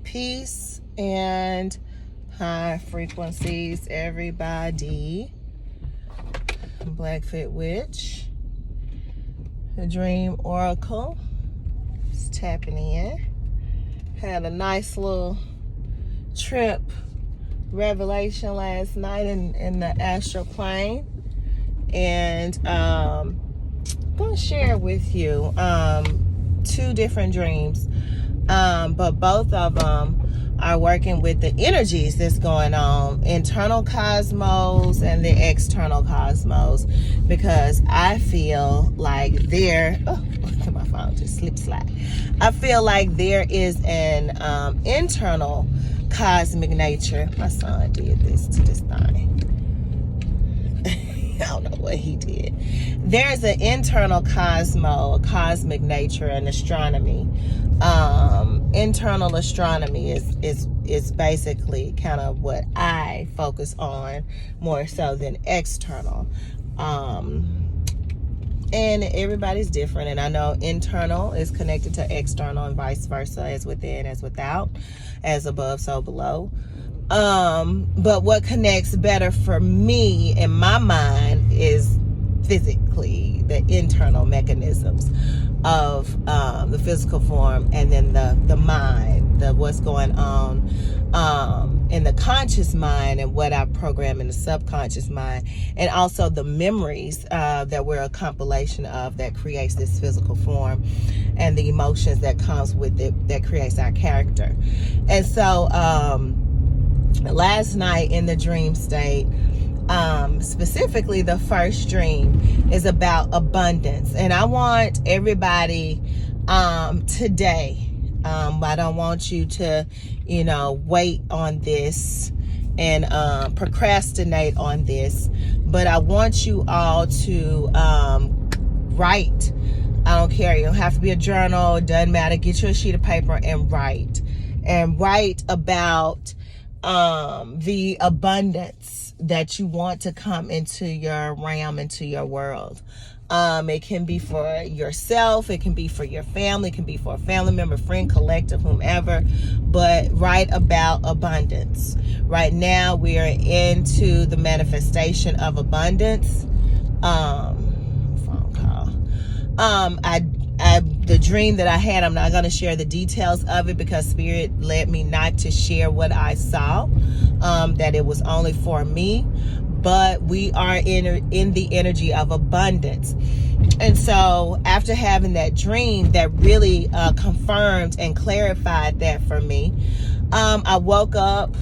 Peace and high frequencies, everybody. Blackfoot Witch, the Dream Oracle, is tapping in. Had a nice little trip revelation last night in the astral plane, and I'm gonna share with you two different dreams, but both of them are working with the energies that's going on, internal cosmos and the external cosmos, because I feel like look at my phone, just slide. I feel like there is an internal cosmic nature. My son did this to this thing. I don't know what he did. There's an internal cosmic nature in astronomy. Internal astronomy is basically kind of what I focus on more so than external. And everybody's different, and I know internal is connected to external and vice versa, as within as without, as above so below. But what connects better for me in my mind is physically the internal mechanisms of the physical form, and then the mind, what's going on in the conscious mind, and what I program in the subconscious mind, and also the memories that we're a compilation of that creates this physical form, and the emotions that comes with it that creates our character. And so last night in the dream state, specifically the first dream is about abundance, and I want everybody today, I don't want you to wait on this and procrastinate on this, but I want you all to write. I don't care, you don't have to be a journal, it doesn't matter, get you a sheet of paper and write about the abundance that you want to come into your realm, into your world. It can be for yourself, it can be for your family, it can be for a family member, friend, collective, whomever, but write about abundance. Right now we are into the manifestation of abundance. Phone call. The dream that I had, I'm not going to share the details of it because Spirit led me not to share what I saw, that it was only for me, but we are in the energy of abundance. And so after having that dream that really confirmed and clarified that for me, I woke up,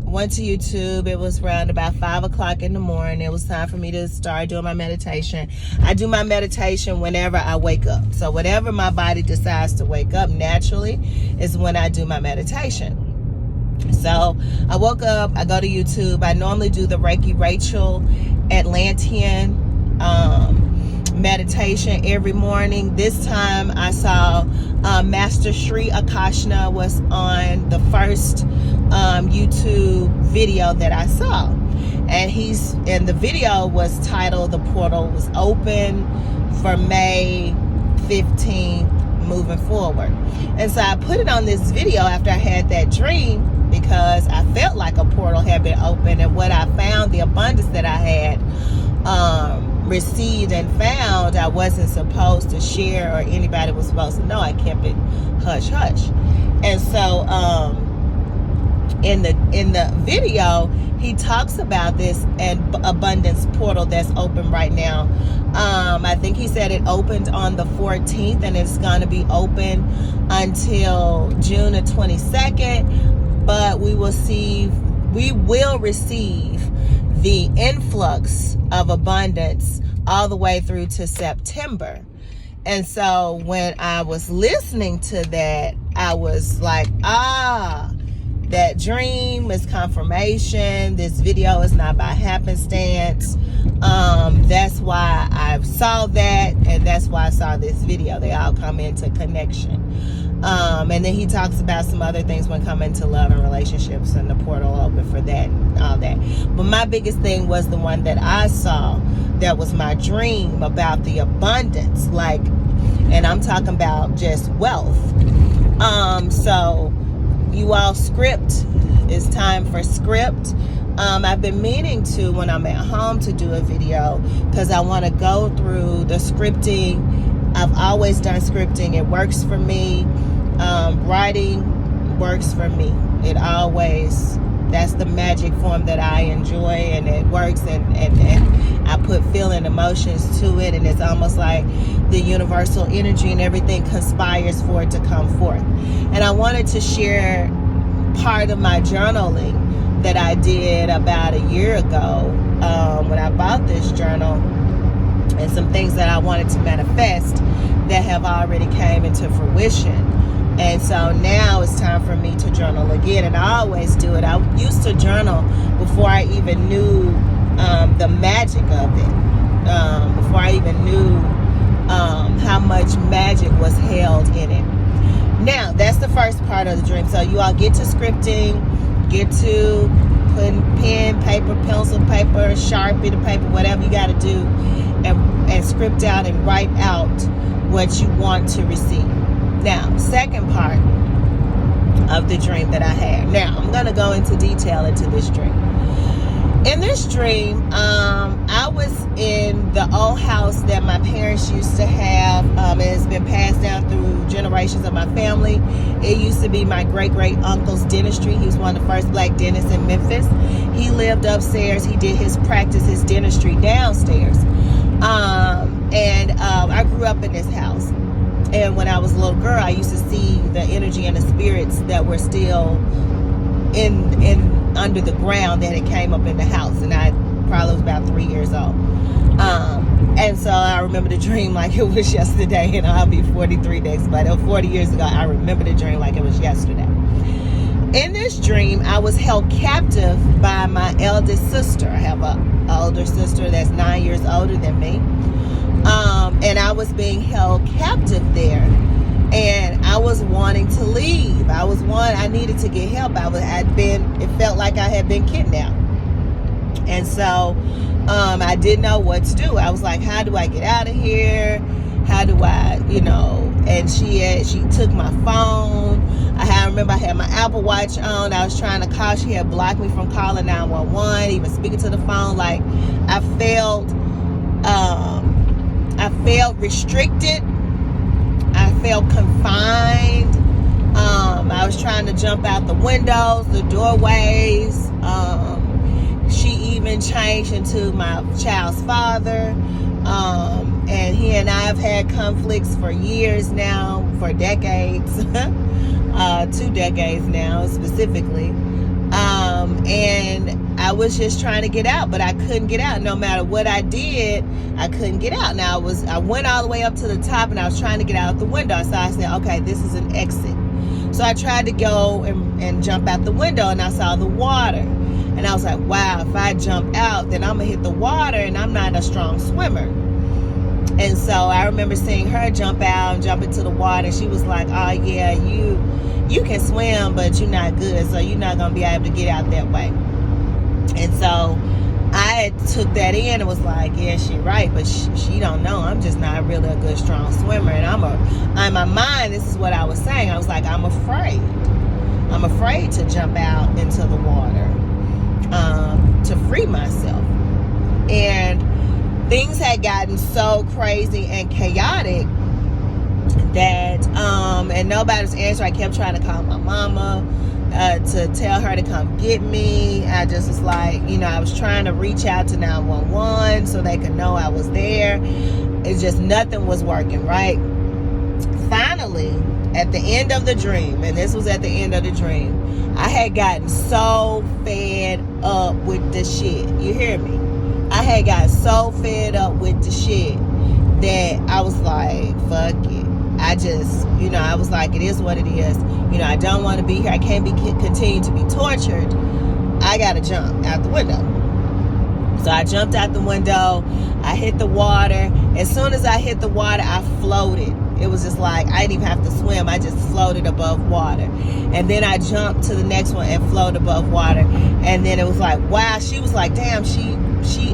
went to YouTube. It was around about 5 o'clock in the morning. It was time for me to start doing my meditation. I do my meditation whenever I wake up. So whatever my body decides to wake up naturally is when I do my meditation. So I woke up, I go to YouTube. I normally do the Reiki Rachel Atlantean meditation every morning. This time I saw Master Sri Akashna was on the first YouTube video that I saw, and the video was titled "The Portal Was Open for May 15th moving forward." And so I put it on this video after I had that dream, because I felt like a portal had been opened, and what I found, the abundance that I had received and found, I wasn't supposed to share, or anybody was supposed to know. I kept it hush hush. And so in the video, he talks about this and abundance portal that's open right now. I think he said it opened on the 14th, and it's going to be open until June the 22nd. But we will receive the influx of abundance all the way through to September. And so when I was listening to that, I was like, that dream is confirmation. This video is not by happenstance. That's why I saw that, and that's why I saw this video. They all come into connection. And then he talks about some other things when coming to love and relationships, and the portal open for that and all that. But my biggest thing was the one that I saw, that was my dream about the abundance, and I'm talking about just wealth. So You all, script. It's time for script. I've been meaning to, when I'm at home, to do a video because I want to go through the scripting. I've always done scripting. It works for me. Writing works for me. It always, that's the magic form that I enjoy, and it works, and I put feeling emotions to it, and it's almost like the universal energy and everything conspires for it to come forth. And I wanted to share part of my journaling that I did about a year ago when I bought this journal, and some things that I wanted to manifest that have already came into fruition. And so now it's time for me to journal again, and I always do it. I used to journal before I even knew the magic of it, before I even knew how much magic was held in it. Now, that's the first part of the dream. So you all get to scripting, get to putting pen, paper, pencil, paper, Sharpie to paper, whatever you got to do, and script out and write out what you want to receive. Now, second part of the dream that I had. Now, I'm going to go into detail into this dream. In this dream, I was in the old house that my parents used to have. It's been passed down through generations of my family. It used to be my great-great-uncle's dentistry. He was one of the first black dentists in Memphis. He lived upstairs. He did his practice, his dentistry downstairs. I grew up in this house. And when I was a little girl, I used to see the energy and the spirits that were still in under the ground that it came up in the house, and I probably was about 3 years old. And so I remember the dream like it was yesterday, and I'll be 43 next month. 40 years ago, I remember the dream like it was yesterday. In this dream, I was held captive by my eldest sister. I have an older sister that's 9 years older than me. And I was being held captive there. And I was wanting to leave. I needed to get help. It felt like I had been kidnapped. And so I didn't know what to do. I was like, how do I get out of here? How do I, and she took my phone. I remember I had my Apple Watch on. I was trying to call. She had blocked me from calling 911, even speaking to the phone. Like, I felt restricted. I felt confined. I was trying to jump out the windows, the doorways. She even changed into my child's father. And he and I have had conflicts for years now, for decades. 2 decades now, specifically. And I was just trying to get out, but I couldn't get out. No matter what I did, I couldn't get out. Now, I went all the way up to the top, and I was trying to get out the window. So I said, okay, this is an exit. So I tried to go and jump out the window, and I saw the water. And I was like, wow, if I jump out, then I'm going to hit the water, and I'm not a strong swimmer. And so I remember seeing her jump out and jump into the water. She was like, oh, yeah, you can swim, but you're not good, so you're not going to be able to get out that way. And so I took that in and was like, yeah, she's right, but she don't know. I'm just not really a good, strong swimmer. And in my mind, this is what I was saying. I was like, I'm afraid. I'm afraid to jump out into the water to free myself. And things had gotten so crazy and chaotic that, and nobody was answering. I kept trying to call my mama to tell her to come get me. I just was like, I was trying to reach out to 911 so they could know I was there. It's just nothing was working, right? Finally, at the end of the dream, and this was at the end of the dream, I had gotten so fed up with the shit. You hear me? I had got so fed up with the shit that I was like, fuck it. I just, I was like, it is what it is. I don't want to be here. I can't continue to be tortured. I got to jump out the window. So I jumped out the window. I hit the water. As soon as I hit the water, I floated. It was just like, I didn't even have to swim. I just floated above water. And then I jumped to the next one and floated above water. And then it was like, wow. She was like, damn, she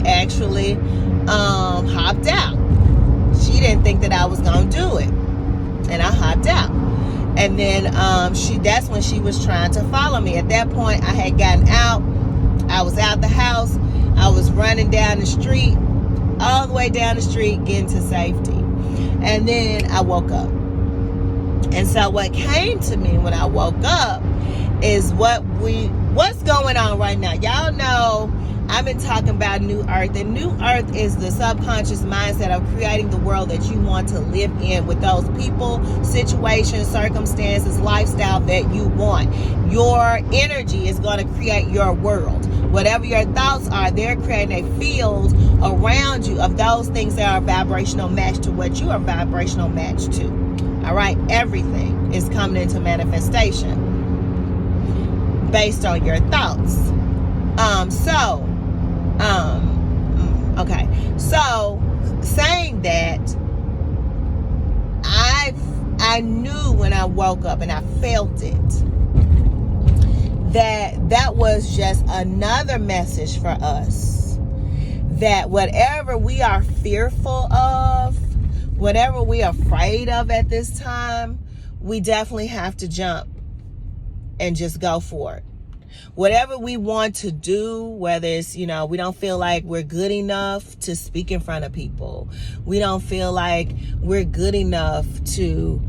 actually hopped out. She didn't think that I was going to do it. And I hopped out. And then that's when she was trying to follow me. At that point, I had gotten out. I was out the house. I was running down the street, all the way down the street, getting to safety. And then I woke up. And so what came to me when I woke up is what's going on right now. Y'all know I've been talking about New Earth, and New Earth is the subconscious mindset of creating the world that you want to live in with those people, situations, circumstances, lifestyle that you want. Your energy is going to create your world. Whatever your thoughts are, they're creating a field around you of those things that are vibrational match to what you are vibrational match to. All right, everything is coming into manifestation based on your thoughts. Okay. So saying that, I knew when I woke up and I felt it, that was just another message for us, that whatever we are fearful of, whatever we are afraid of at this time, we definitely have to jump and just go for it. Whatever we want to do, whether it's, we don't feel like we're good enough to speak in front of people. We don't feel like we're good enough to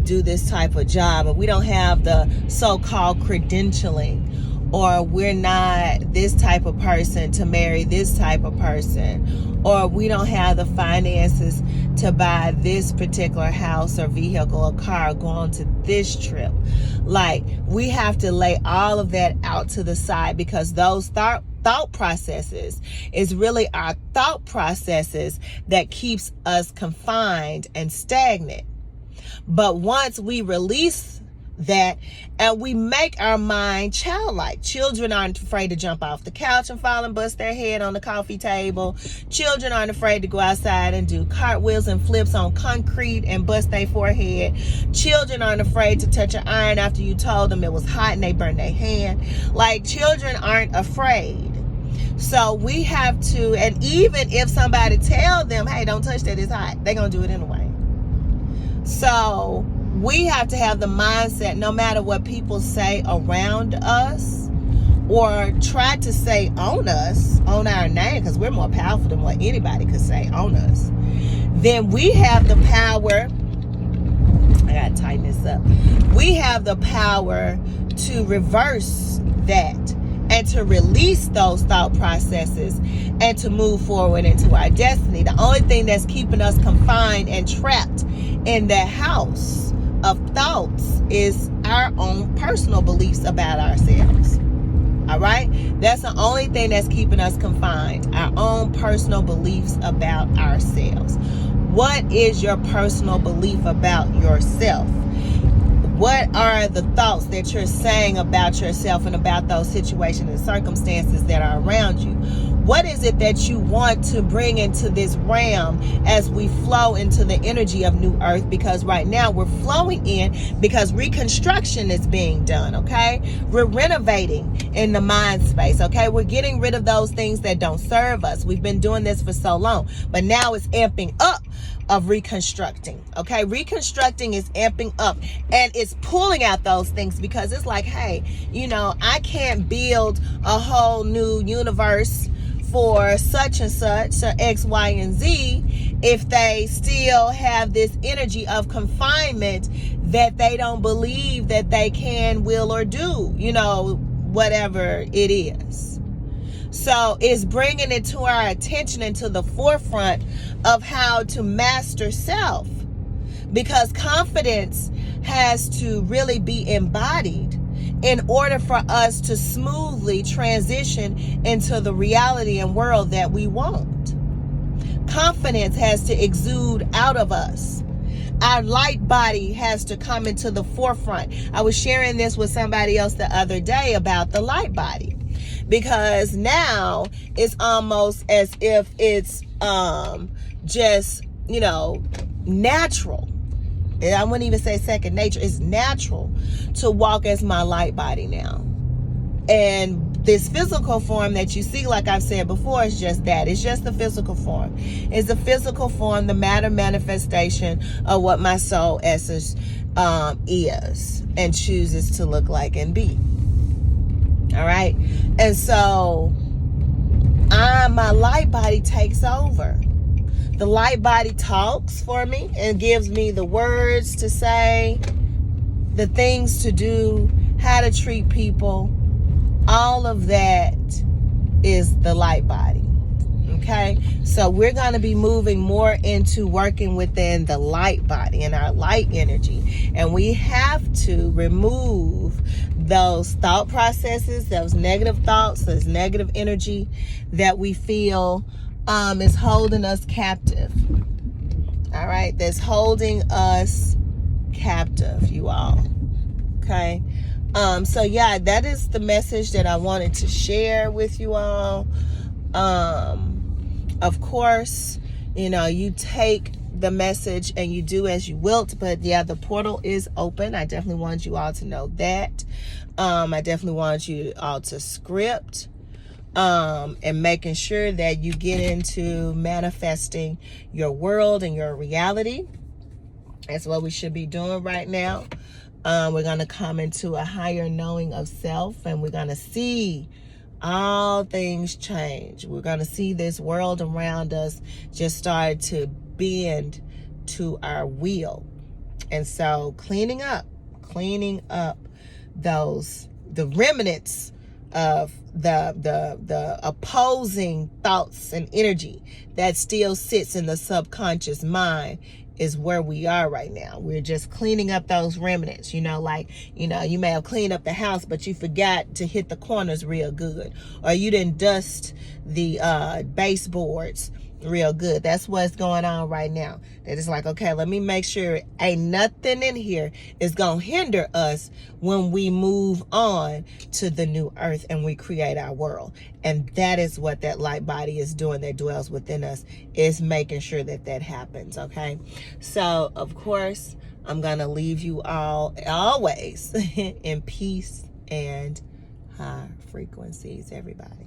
do this type of job, or we don't have the so-called credentialing, or we're not this type of person to marry this type of person, or we don't have the finances to buy this particular house or vehicle or car, or go on to this trip. Like, we have to lay all of that out to the side, because those thought processes is really our thought processes that keeps us confined and stagnant. But once we release that and we make our mind childlike, children aren't afraid to jump off the couch and fall and bust their head on the coffee table. Children aren't afraid to go outside and do cartwheels and flips on concrete and bust their forehead. Children aren't afraid to touch an iron after you told them it was hot and they burned their hand. Like, children aren't afraid. So we have to, and even if somebody tell them, hey, don't touch that, it's hot, they're gonna do it anyway. So we have to have the mindset, no matter what people say around us or try to say on us, on our name, because we're more powerful than what anybody could say on us, then we have the power. I gotta tighten this up. We have the power to reverse that and to release those thought processes and to move forward into our destiny. The only thing that's keeping us confined and trapped in that house of thoughts is our own personal beliefs about ourselves. All right? That's the only thing that's keeping us confined, our own personal beliefs about ourselves. What is your personal belief about yourself? What are the thoughts that you're saying about yourself and about those situations and circumstances that are around you? What is it that you want to bring into this realm as we flow into the energy of New Earth? Because right now we're flowing in because reconstruction is being done, okay? We're renovating in the mind space, okay? We're getting rid of those things that don't serve us. We've been doing this for so long, but now it's amping up of reconstructing, okay? Reconstructing is amping up, and it's pulling out those things, because it's like, hey, I can't build a whole new universe for such and such, or X, Y, and Z, if they still have this energy of confinement that they don't believe that they can, will, or do, whatever it is. So it's bringing it to our attention and to the forefront of how to master self, because confidence has to really be embodied in order for us to smoothly transition into the reality and world that we want. Confidence has to exude out of us. Our light body has to come into the forefront. I was sharing this with somebody else the other day about the light body, because now it's almost as if it's just, natural. And I wouldn't even say second nature. It's natural to walk as my light body now. And this physical form that you see, like I've said before, is just that. It's just the physical form. It's the physical form, the matter manifestation of what my soul essence is and chooses to look like and be. All right. And so my light body takes over. The light body talks for me and gives me the words to say, the things to do, how to treat people. All of that is the light body. Okay, so we're going to be moving more into working within the light body and our light energy. And we have to remove those thought processes, those negative thoughts, this negative energy that we feel is holding us captive. All right, that's holding us captive, you all. Okay, so yeah, that is the message that I wanted to share with you all. Of course, you know, you take the message and you do as you wilt, but yeah, the portal is open. I definitely want you all to know that. I definitely want you all to script and making sure that you get into manifesting your world and your reality. That's what we should be doing right now. We're going to come into a higher knowing of self, and we're going to see all things change. We're going to see this world around us just start to bend to our will. And so cleaning up the remnants of the opposing thoughts and energy that still sits in the subconscious mind is where we are right now. We're just cleaning up those remnants, you may have cleaned up the house, but you forgot to hit the corners real good, or you didn't dust the baseboards real good. That's what's going on right now. That is like, okay, let me make sure ain't nothing in here is gonna hinder us when we move on to the new earth and we create our world. And that is what that light body is doing that dwells within us, is making sure that that happens. Okay, so of course I'm gonna leave you all always in peace and high frequencies, everybody.